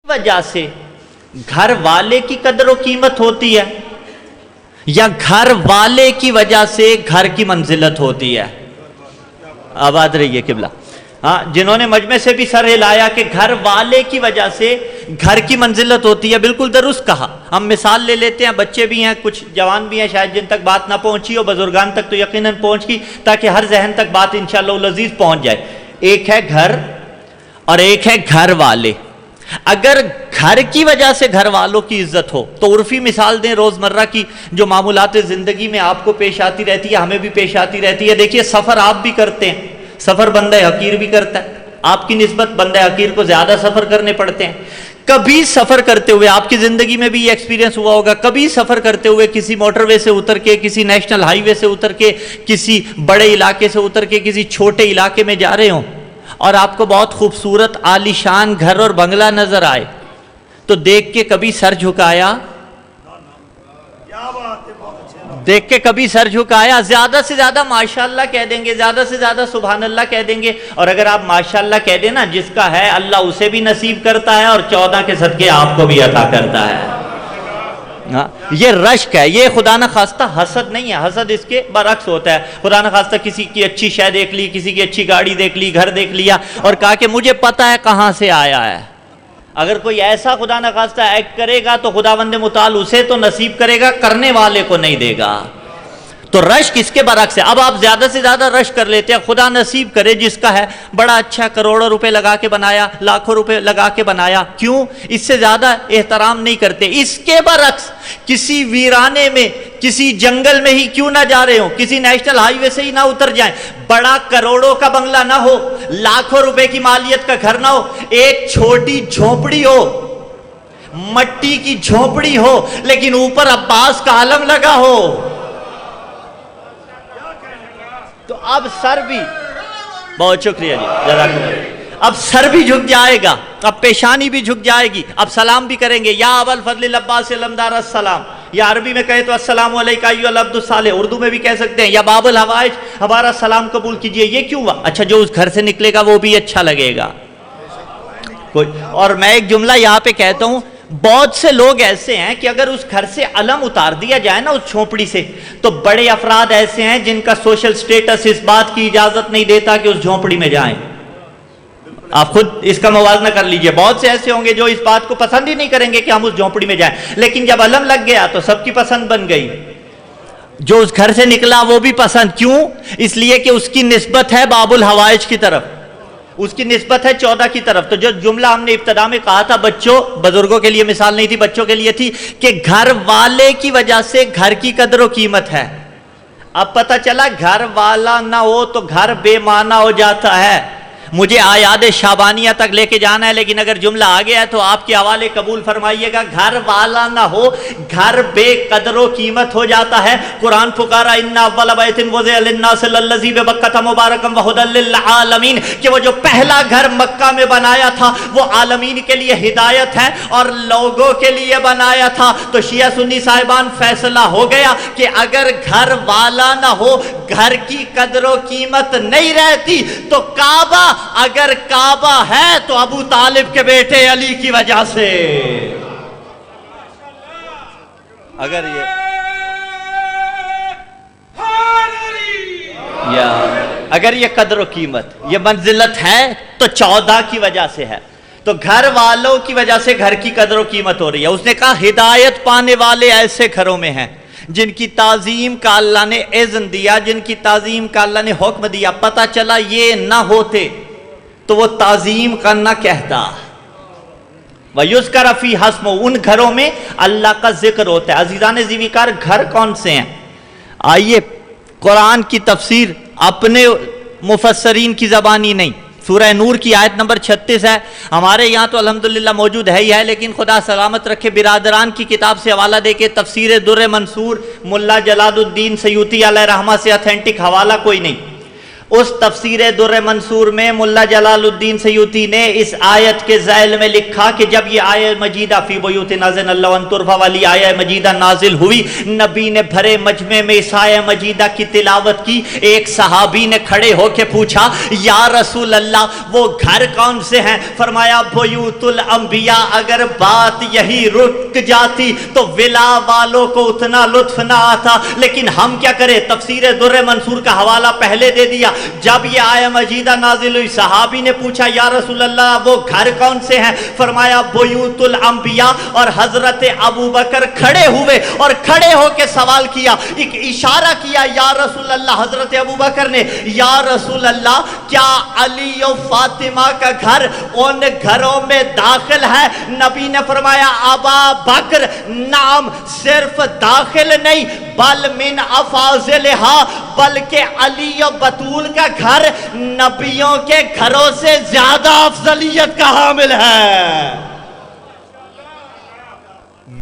وجہ سے گھر والے کی قدر و قیمت ہوتی ہے یا گھر والے کی وجہ سے گھر کی منزلت ہوتی ہے؟ آباد رہیے قبلہ. ہاں، جنہوں نے مجمع سے بھی سر ہلایا کہ گھر والے کی وجہ سے گھر کی منزلت ہوتی ہے، بالکل درست کہا. ہم مثال لے لیتے ہیں، بچے بھی ہیں، کچھ جوان بھی ہیں شاید جن تک بات نہ پہنچی ہو، بزرگان تک تو یقیناً پہنچ گئی، تاکہ ہر ذہن تک بات انشاءاللہ العزیز پہنچ جائے. ایک ہے گھر اور ایک ہے گھر والے. اگر گھر کی وجہ سے گھر والوں کی عزت ہو تو عرفی مثال دیں روزمرہ کی جو معمولات زندگی میں آپ کو پیش آتی رہتی ہے، ہمیں بھی پیش آتی رہتی ہے. دیکھیے، سفر آپ بھی کرتے ہیں، سفر بندہ حقیر بھی کرتا ہے، آپ کی نسبت بندہ حقیر کو زیادہ سفر کرنے پڑتے ہیں. کبھی سفر کرتے ہوئے آپ کی زندگی میں بھی یہ ایکسپیرینس ہوا ہوگا، کبھی سفر کرتے ہوئے کسی موٹر وے سے اتر کے، کسی نیشنل ہائی وے سے اتر کے، کسی بڑے علاقے سے اتر کے کسی چھوٹے علاقے میں جا رہے ہوں اور آپ کو بہت خوبصورت عالی شان گھر اور بنگلہ نظر آئے تو دیکھ کے کبھی سر جھکایا؟ دیکھ کے کبھی سر جھکایا؟ زیادہ سے زیادہ ماشاءاللہ کہہ دیں گے، زیادہ سے زیادہ سبحان اللہ کہہ دیں گے. اور اگر آپ ماشاءاللہ کہہ دیں نا، جس کا ہے اللہ اسے بھی نصیب کرتا ہے اور 14 کے صدقے آپ کو بھی عطا کرتا ہے. یہ رشک ہے، یہ خدا نہ خواستہ حسد نہیں ہے. حسد اس کے برعکس ہوتا ہے. خدا نہ خواستہ کسی کی اچھی شے دیکھ لی، کسی کی اچھی گاڑی دیکھ لی، گھر دیکھ لیا اور کہا کہ مجھے پتا ہے کہاں سے آیا ہے. اگر کوئی ایسا خدا نہ خواستہ ایکٹ کرے گا تو خداوند متعال اسے تو نصیب کرے گا، کرنے والے کو نہیں دے گا. تو رشک اس کے برعکس ہے. اب آپ زیادہ سے زیادہ رشک کر لیتے ہیں، خدا نصیب کرے جس کا ہے بڑا اچھا، کروڑوں روپے لگا کے بنایا، لاکھوں روپے لگا کے بنایا، کیوں اس سے زیادہ احترام نہیں کرتے. اس کے برعکس کسی ویرانے میں، کسی جنگل میں ہی کیوں نہ جا رہے ہوں، کسی نیشنل ہائی وے سے ہی نہ اتر جائیں، بڑا کروڑوں کا بنگلہ نہ ہو، لاکھوں روپے کی مالیت کا گھر نہ ہو، ایک چھوٹی جھونپڑی ہو، مٹی کی جھونپڑی ہو، لیکن اوپر عباس کا علم لگا ہو، تو اب سر بھی، بہت شکریہ جی، جزاک اللہ، اب سر بھی جھک جائے گا، اب پیشانی بھی جھک جائے گی، اب سلام بھی کریں گے، یا ابا الفضل العباس علمدار السلام. یا عربی میں کہے تو السلام علیکہ ایھا العبد الصالح، اردو میں بھی کہہ سکتے ہیں یا باب الحوائج ہمارا سلام قبول کیجئے. یہ کیوں ہوا؟ اچھا، جو اس گھر سے نکلے گا وہ بھی اچھا لگے گا. اور میں ایک جملہ یہاں پہ کہتا ہوں، بہت سے لوگ ایسے ہیں کہ اگر اس گھر سے علم اتار دیا جائے نا، اس جھونپڑی سے، تو بڑے افراد ایسے ہیں جن کا سوشل سٹیٹس اس بات کی اجازت نہیں دیتا کہ اس جھونپڑی میں جائیں. آپ خود اس کا موازنہ کر لیجئے. بہت سے ایسے ہوں گے جو اس بات کو پسند ہی نہیں کریں گے کہ ہم اس جھونپڑی میں جائیں، لیکن جب علم لگ گیا تو سب کی پسند بن گئی. جو اس گھر سے نکلا وہ بھی پسند. کیوں؟ اس لیے کہ اس کی نسبت ہے باب الحوائج کی طرف، اس کی نسبت ہے 14 کی طرف. تو جو جملہ ہم نے ابتدا میں کہا تھا، بچوں، بزرگوں کے لیے مثال نہیں تھی، بچوں کے لیے تھی کہ گھر والے کی وجہ سے گھر کی قدر و قیمت ہے. اب پتہ چلا گھر والا نہ ہو تو گھر بے معنی ہو جاتا ہے. مجھے آیات شعبانیہ تک لے کے جانا ہے، لیکن اگر جملہ آ گیا ہے تو آپ کے حوالے قبول فرمائیے گا. گھر والا نہ ہو، گھر بے قدر و قیمت ہو جاتا ہے. قرآن پکارا ان اول بیت وضع للناس للذی ببکۃ مبارکا وہدی للعالمین، کہ وہ جو پہلا گھر مکہ میں بنایا تھا وہ عالمین کے لیے ہدایت ہے اور لوگوں کے لیے بنایا تھا. تو شیعہ سنی صاحبان، فیصلہ ہو گیا کہ اگر گھر والا نہ ہو، گھر کی قدر و قیمت نہیں رہتی. تو کعبہ، اگر کعبہ ہے تو ابو طالب کے بیٹے علی کی وجہ سے. اگر یہ قدر و قیمت، یہ منزلت ہے تو 14 کی وجہ سے ہے. تو گھر والوں کی وجہ سے گھر کی قدر و قیمت ہو رہی ہے. اس نے کہا ہدایت پانے والے ایسے گھروں میں ہیں جن کی تعظیم کا اللہ نے اذن دیا، جن کی تعظیم کا اللہ نے حکم دیا. پتہ چلا یہ نہ ہوتے تو وہ تعظیم کا نہ کہتا. وَيُذْكَرَ فِي حَسْمُ، ان گھروں میں اللہ کا ذکر ہوتا ہے. عزیزان ذی وقار، گھر کون سے ہیں؟ آئیے قرآن کی تفسیر اپنے مفسرین کی زبانی نہیں. سورہ نور کی آیت نمبر 36 ہے. ہمارے یہاں تو الحمدللہ موجود ہے ہی ہے، لیکن خدا سلامت رکھے برادران کی کتاب سے حوالہ دے کے تفسیر در منصور ملا جلال الدین سیوطی علیہ رحمہ سے اتھینٹک حوالہ کوئی نہیں. اس تفسیر در منصور میں ملا جلال الدین سیوطی نے اس آیت کے ذیل میں لکھا کہ جب یہ آیت مجیدہ فی بیوت اذن اللہ ان ترفع والی آیت مجیدہ نازل ہوئی، نبی نے بھرے مجمع میں اس آیت مجیدہ کی تلاوت کی۔ ایک صحابی نے کھڑے ہو کے پوچھا یا رسول اللہ وہ گھر کون سے ہیں؟ فرمایا بیوت الانبیاء۔ اگر بات یہی رک جاتی تو ولا والوں کو اتنا لطف نہ آتا، لیکن ہم کیا کریں، تفسیر در منصور کا حوالہ پہلے دے دیا۔ جب یہ آیت مجیدہ نازل ہوئی، صحابی نے پوچھا یا رسول اللہ وہ گھر کون سے ہیں؟ فرمایا بیوت الانبیاء۔ اور حضرت ابوبکر کھڑے ہوئے اور کھڑے ہو کے سوال کیا، ایک اشارہ کیا یا رسول اللہ، حضرت ابوبکر نے، یا رسول اللہ کیا علی و فاطمہ کا گھر ان گھروں میں داخل ہے؟ نبی نے فرمایا ابا بکر نعم، صرف داخل نہیں بل من افاضلہا، بلکہ علی و بطول کا گھر نبیوں کے گھروں سے زیادہ افضلیت کا حامل ہے۔